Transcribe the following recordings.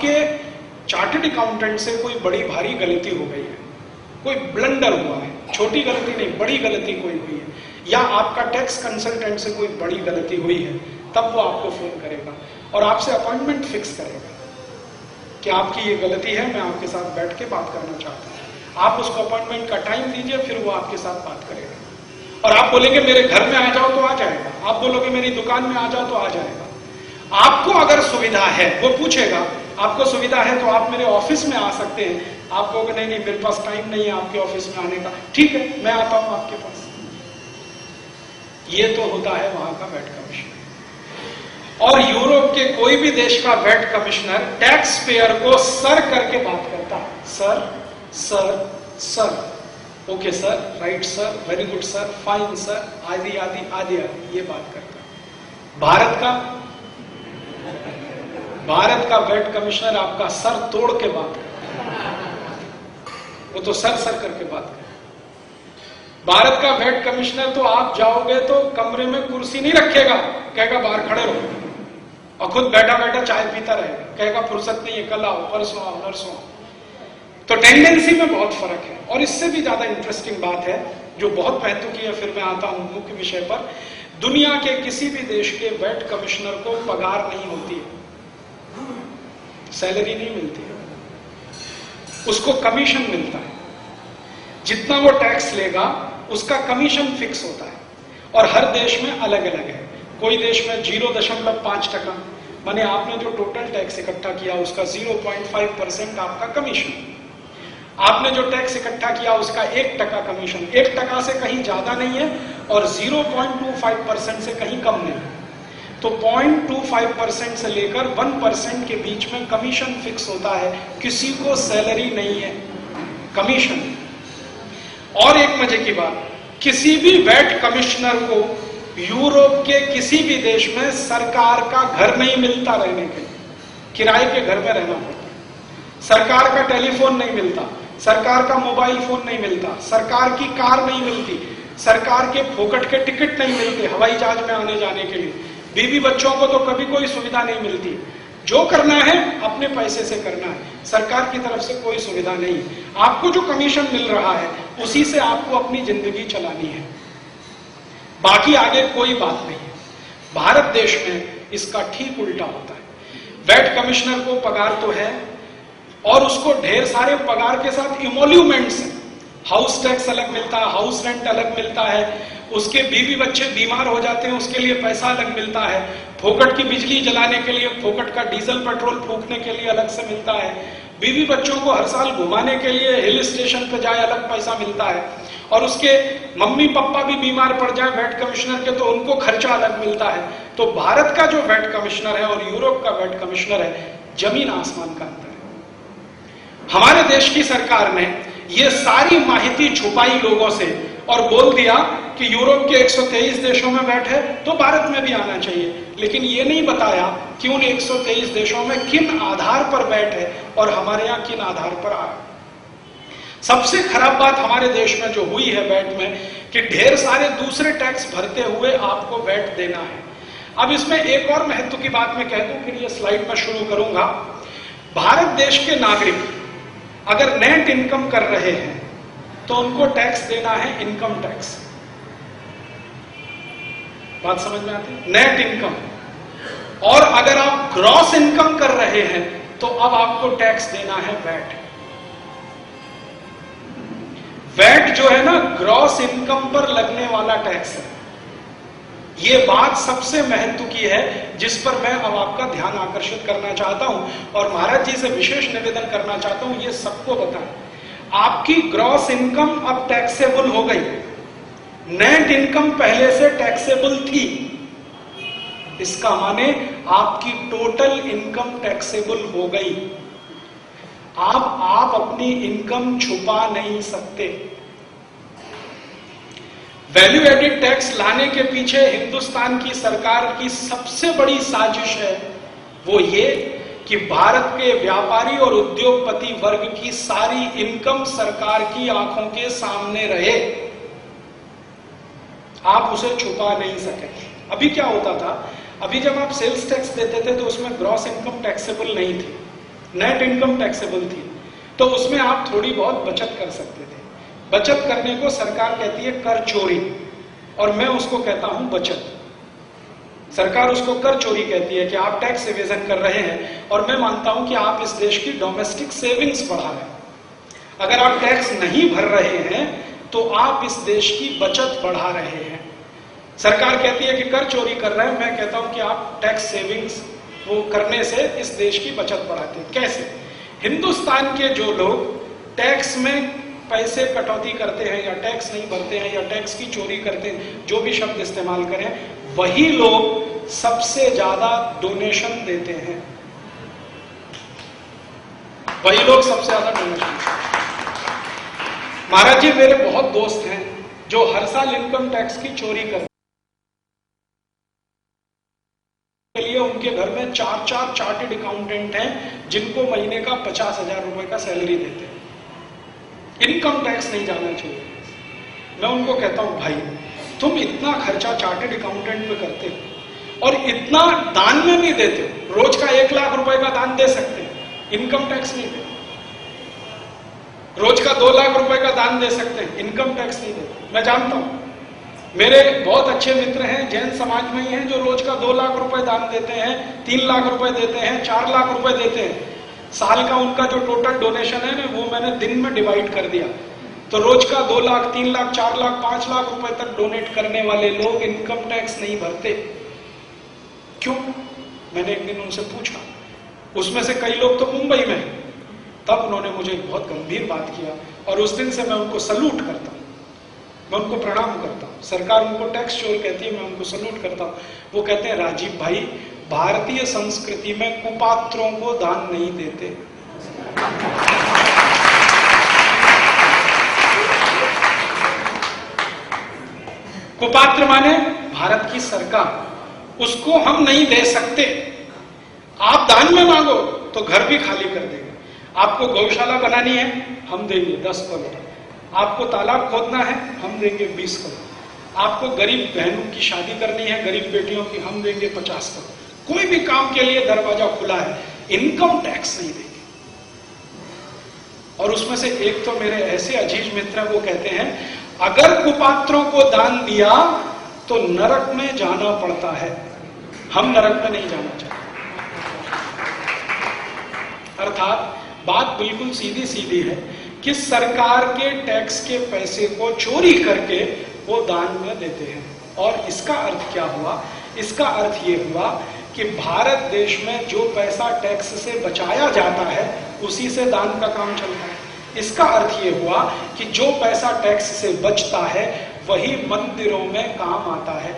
आपके chartered accountant से कोई बड़ी भारी गलती हो गई है, कोई ब्लंडर हुआ है, छोटी गलती नहीं बड़ी गलती कोई हुई है, या आपका टैक्स कंसल्टेंट से कोई बड़ी गलती हुई है, तब वो आपको फोन करेगा और आपसे अपॉइंटमेंट फिक्स करेगा कि आपकी ये गलती है, मैं आपके साथ बैठ के बात करना चाहता हूँ। आप उसको अपॉइंटमेंट का टाइम दीजिए, फिर वो आपके साथ बात करेगा। और आप बोलेंगे मेरे घर में आ जाओ तो आ जाएगा, आप बोलोगे मेरी दुकान में आ जाओ तो आ जाएगा। आपको अगर सुविधा है, वो पूछेगा आपको सुविधा है तो आप मेरे ऑफिस में आ सकते हैं। आप कहोगे नहीं नहीं मेरे पास टाइम नहीं है आपके ऑफिस में आने का, ठीक है मैं आता हूं आपके पास। ये तो होता है वहां का वैट कमिश्नर। और यूरोप के कोई भी देश का वैट कमिश्नर टैक्स पेयर को सर करके बात करता है, sir sir sir, okay sir, right sir, very good sir, fine sir, आदि आदि आदि आदि, ये बात करता है। भारत का वैट कमिश्नर आपका सर तोड़ के बात करता है, वो तो सर सर करके बात करता है। भारत का वैट कमिश्नर तो आप जाओगे तो कमरे में कुर्सी नहीं रखेगा, कहेगा बाहर खड़े रहो, और खुद बैठा बैठा चाय पीता रहेगा, कहेगा फुर्सत नहीं है, कल आओ, परसों आओ, नरसों आओ। तो टेंडेंसी में बहुत फर्क है। और इससे भी ज्यादा इंटरेस्टिंग बात है जो बहुत महत्व की है, फिर मैं आता हूं मुख्य विषय पर। दुनिया के किसी भी देश के वैट कमिश्नर को पगार नहीं होती है, सैलरी नहीं मिलती है, उसको कमीशन मिलता है। जितना वो टैक्स लेगा उसका कमीशन फिक्स होता है, और हर देश में अलग अलग है। कोई देश में 0.5%, माने आपने जो टोटल टैक्स इकट्ठा किया उसका 0.5% आपका कमीशन, आपने जो टैक्स इकट्ठा किया उसका 1% कमीशन। 1% से कहीं ज्यादा नहीं है और 0.25% से कहीं कम नहीं है। तो 0.25% से लेकर 1% के बीच में कमीशन फिक्स होता है, किसी को सैलरी नहीं है, कमीशन। और एक मजे की बात, किसी भी वैट कमिश्नर को यूरोप के किसी भी देश में सरकार का घर नहीं मिलता रहने के लिए, किराए के घर में रहना पड़ता है। सरकार का टेलीफोन नहीं मिलता, सरकार का मोबाइल फोन नहीं मिलता, सरकार की कार नहीं मिलती, सरकार के फोकट के टिकट नहीं मिलते हवाई जहाज में आने जाने के लिए। बीवी बच्चों को तो कभी कोई सुविधा नहीं मिलती। जो करना है अपने पैसे से करना है, सरकार की तरफ से कोई सुविधा नहीं। आपको जो कमीशन मिल रहा है उसी से आपको अपनी जिंदगी चलानी है, बाकी आगे कोई बात नहीं है। भारत देश में इसका ठीक उल्टा होता है। वैट कमिश्नर को पगार तो है और उसको ढेर सारे पगार के साथ इमोल्यूमेंट्स हैं। हाउस टैक्स अलग मिलता है, हाउस रेंट अलग मिलता है, उसके बीवी बच्चे बीमार हो जाते हैं उसके लिए पैसा अलग मिलता है, फोकट की बिजली जलाने के लिए, फोकट का डीजल पेट्रोल फूकने के लिए अलग से मिलता है, बीवी बच्चों को हर साल घुमाने के लिए हिल स्टेशन पे जाए अलग पैसा मिलता है, और उसके मम्मी पापा भी बीमार पड़ जाए वैट कमिश्नर के तो उनको खर्चा अलग मिलता है। तो भारत का जो वैट कमिश्नर है और यूरोप का वैट कमिश्नर है, जमीन आसमान का अंतर है। हमारे देश की सरकार ने ये सारी माहिती छुपाई लोगों से और बोल दिया कि यूरोप के 123 देशों में वैट है तो भारत में भी आना चाहिए, लेकिन ये नहीं बताया कि उन 123 देशों में किन आधार पर वैट है और हमारे यहाँ किन आधार पर आ। सबसे खराब बात हमारे देश में जो हुई है वैट में कि ढेर सारे दूसरे टैक्स भरते हुए आपको वैट देना है। अब इसमें एक और महत्व की बात मैं कह दूं, फिर ये स्लाइड में शुरू करूंगा। भारत देश के नागरिक अगर नेट इनकम कर रहे हैं तो उनको टैक्स देना है इनकम टैक्स। बात समझ में आती है? Net income. और अगर आप ग्रॉस इनकम कर रहे हैं तो अब आपको टैक्स देना है वैट। वैट जो है ना, ग्रॉस इनकम पर लगने वाला टैक्स है। ये बात सबसे महत्व की है जिस पर मैं अब आपका ध्यान आकर्षित करना चाहता हूं और महाराज जी से विशेष निवेदन करना चाहता हूं, ये सबको बताएं। आपकी ग्रॉस इनकम अब टैक्सेबल हो गई, नेट इनकम पहले से टैक्सेबल थी। इसका माने आपकी टोटल इनकम टैक्सेबल हो गई। अब आप अपनी इनकम छुपा नहीं सकते। वैल्यू एडेड टैक्स लाने के पीछे हिंदुस्तान की सरकार की सबसे बड़ी साजिश है वो ये कि भारत के व्यापारी और उद्योगपति वर्ग की सारी इनकम सरकार की आंखों के सामने रहे, आप उसे छुपा नहीं सके। अभी क्या होता था, अभी जब आप सेल्स टैक्स देते थे तो उसमें ग्रॉस इनकम टैक्सेबल नहीं थी, नेट इनकम टैक्सेबल थी, तो उसमें आप थोड़ी बहुत बचत कर सकते थे। बचत करने को सरकार कहती है कर चोरी, और मैं उसको कहता हूं बचत। सरकार उसको कर चोरी कहती है कि आप टैक्स एवेजन कर रहे हैं, और मैं मानता हूं कि आप इस देश की डोमेस्टिक सेविंग्स बढ़ा रहे हैं। अगर आप टैक्स नहीं भर रहे हैं तो आप इस देश की बचत बढ़ा रहे हैं। सरकार कहती है कि कर चोरी कर रहे हैं, मैं कहता हूं कि आप टैक्स सेविंग्स वो करने से इस देश की बचत बढ़ाते हैं। कैसे? हिंदुस्तान के जो लोग टैक्स में पैसे कटौती करते हैं या टैक्स नहीं भरते हैं या टैक्स की चोरी करते हैं, जो भी शब्द इस्तेमाल करें, वही लोग सबसे ज्यादा डोनेशन देते हैं। वही लोग सबसे ज्यादा डोनेशन। महाराज जी, मेरे बहुत दोस्त हैं जो हर साल इनकम टैक्स की चोरी करते के लिए उनके घर में 4 चार्टेड अकाउंटेंट हैं जिनको महीने का 50,000 रुपए का सैलरी देते हैं। इनकम टैक्स नहीं जाना चाहिए। मैं उनको कहता हूं, भाई तुम इतना खर्चा चार्टेड अकाउंटेंट पे करते हो और इतना दान में भी देते हो, रोज का 1 लाख रुपए का दान दे सकते हैं, इनकम टैक्स नहीं देते। रोज का 2 लाख रुपए का दान दे सकते हैं, इनकम टैक्स नहीं देते। मैं जानता हूं, मेरे बहुत अच्छे मित्र हैं जैन समाज में ही हैं जो रोज का 2 लाख रुपए दान देते हैं, 3 लाख रुपए देते हैं, 4 लाख रुपए देते हैं। साल का उनका जो टोटल डोनेशन है ना, वो मैंने दिन में डिवाइड कर दिया, तो रोज का 2 लाख, 3 लाख, 4 लाख, 5 लाख रुपए तक डोनेट करने वाले लोग इनकम टैक्स नहीं भरते। क्यों? मैंने एक दिन उनसे पूछा। उसमें से कई लोग तो मुंबई में हैं। तब उन्होंने मुझे एक बहुत गंभीर बात किया, और उस दिन से मैं उनको सल्यूट करता हूं, मैं उनको प्रणाम करता हूं। सरकार उनको टैक्स चोर कहती है, मैं उनको सल्यूट करता हूं। वो कहते हैं, राजीव भाई, भारतीय संस्कृति में कुपात्रों को दान नहीं देते। कुपात्र माने भारत की सरकार, उसको हम नहीं दे सकते। आप दान में मांगो तो घर भी खाली कर देंगे। आपको गौशाला बनानी है, हम देंगे 10 करोड़। आपको तालाब खोदना है, हम देंगे 20 करोड़। आपको गरीब बहनों की शादी करनी है, गरीब बेटियों की, हम देंगे 50 करोड़। कोई भी काम के लिए दरवाजा खुला है, इनकम टैक्स नहीं देंगे। और उसमें से एक तो मेरे ऐसे अजीज मित्र हैं, वो कहते हैं, अगर कुपात्रों को दान दिया तो नरक में जाना पड़ता है, हम नरक में नहीं जाना चाहते। अर्थात बात बिल्कुल सीधी सीधी है कि सरकार के टैक्स के पैसे को चोरी करके वो दान में देते हैं। और इसका अर्थ क्या हुआ? इसका अर्थ ये हुआ कि भारत देश में जो पैसा टैक्स से बचाया जाता है उसी से दान का काम चलता है। इसका अर्थ ये हुआ कि जो पैसा टैक्स से बचता है वही मंदिरों में काम आता है,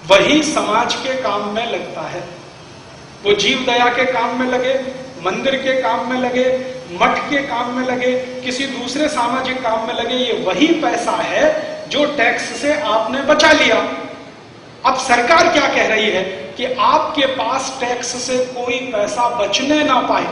वही समाज के काम में लगता है। वो जीव दया के काम में लगे, मंदिर के काम में लगे, मठ के काम में लगे, किसी दूसरे सामाजिक काम में लगे, ये वही पैसा है जो टैक्स से आपने बचा लिया। अब सरकार क्या कह रही है कि आपके पास टैक्स से कोई पैसा बचने ना पाए।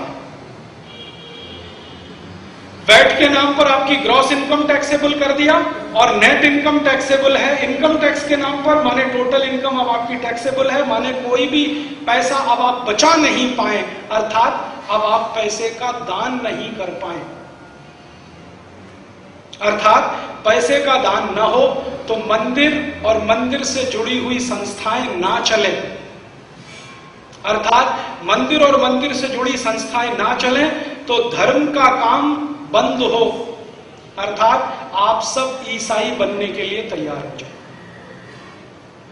वैट के नाम पर आपकी ग्रॉस इनकम टैक्सेबल कर दिया और नेट इनकम टैक्सेबल है। इनकम टैक्स के नाम पर माने टोटल इनकम अब आपकी टैक्सेबल है, माने कोई भी पैसा अब आप बचा नहीं पाए, अर्थात अब आप पैसे का दान नहीं कर पाए। अर्थात पैसे का दान ना हो तो मंदिर और मंदिर से जुड़ी हुई संस्थाएं ना चले। अर्थात मंदिर और मंदिर से जुड़ी संस्थाएं ना चले तो धर्म का काम बंद हो। अर्थात आप सब ईसाई बनने के लिए तैयार हो जाए।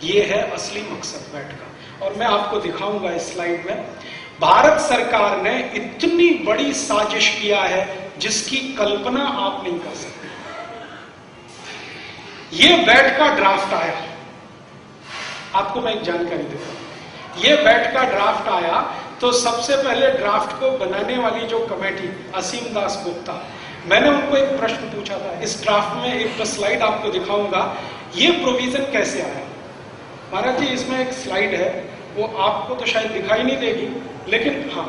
यह है असली मकसद वैट का। और मैं आपको दिखाऊंगा इस स्लाइड में, भारत सरकार ने इतनी बड़ी साजिश किया है जिसकी कल्पना आप नहीं कर सकते। यह वैट का ड्राफ्ट आया, आपको मैं एक जानकारी देता हूं। यह वैट का ड्राफ्ट आया तो सबसे पहले ड्राफ्ट को बनाने वाली जो कमेटी असीम दास गुप्ता, मैंने उनको एक प्रश्न पूछा था। इस ड्राफ्ट में एक स्लाइड आपको दिखाऊंगा, ये प्रोविजन कैसे आया। महाराज जी, इसमें एक स्लाइड है, वो आपको तो शायद दिखाई नहीं देगी, लेकिन हाँ,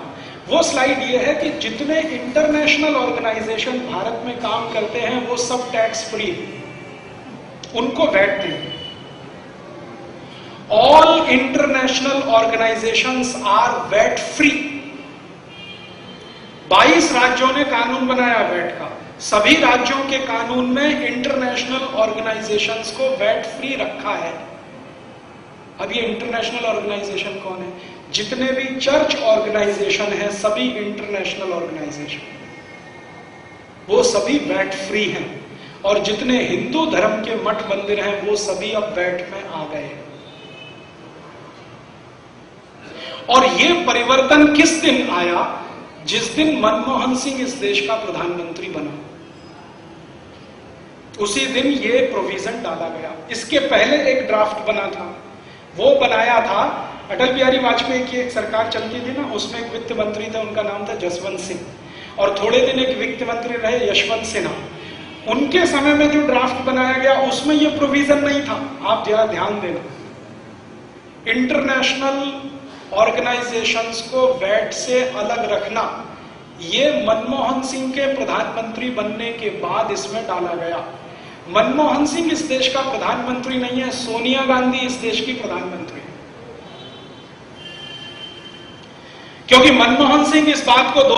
वो स्लाइड ये है कि जितने इंटरनेशनल ऑर्गेनाइजेशन भारत में काम करते हैं वो सब टैक्स फ्री, उनको वैट देंगे। All international organizations are VAT free. 22 राज्यों ने कानून बनाया वैट का। सभी राज्यों के कानून में इंटरनेशनल ऑर्गेनाइजेशंस को वैट फ्री रखा है। अब ये इंटरनेशनल ऑर्गेनाइजेशन कौन है? जितने भी चर्च ऑर्गेनाइजेशन है, सभी इंटरनेशनल ऑर्गेनाइजेशन, वो सभी वैट फ्री हैं। और जितने हिंदू धर्म के मठ मंदिर हैं, वो सभी अब वैट में आ गए। और ये परिवर्तन किस दिन आया? जिस दिन मनमोहन सिंह इस देश का प्रधानमंत्री बना, उसी दिन ये प्रोविजन डाला गया। इसके पहले एक ड्राफ्ट बना था, वो बनाया था अटल बिहारी वाजपेयी की एक सरकार चलती थी ना, उसमें एक वित्त मंत्री थे, उनका नाम था जसवंत सिंह, और थोड़े दिन एक वित्त मंत्री रहे यशवंत सिन्हा। उनके समय में जो ड्राफ्ट बनाया गया उसमें ये प्रोविजन नहीं था। आप जरा ध्यान देना, इंटरनेशनल ऑर्गेनाइजेशंस को वैट से अलग रखना, ये मनमोहन सिंह के प्रधानमंत्री बनने के बाद इसमें डाला गया। मनमोहन सिंह इस देश का प्रधानमंत्री नहीं है, सोनिया गांधी इस देश की प्रधानमंत्री है। क्योंकि मनमोहन सिंह इस बात को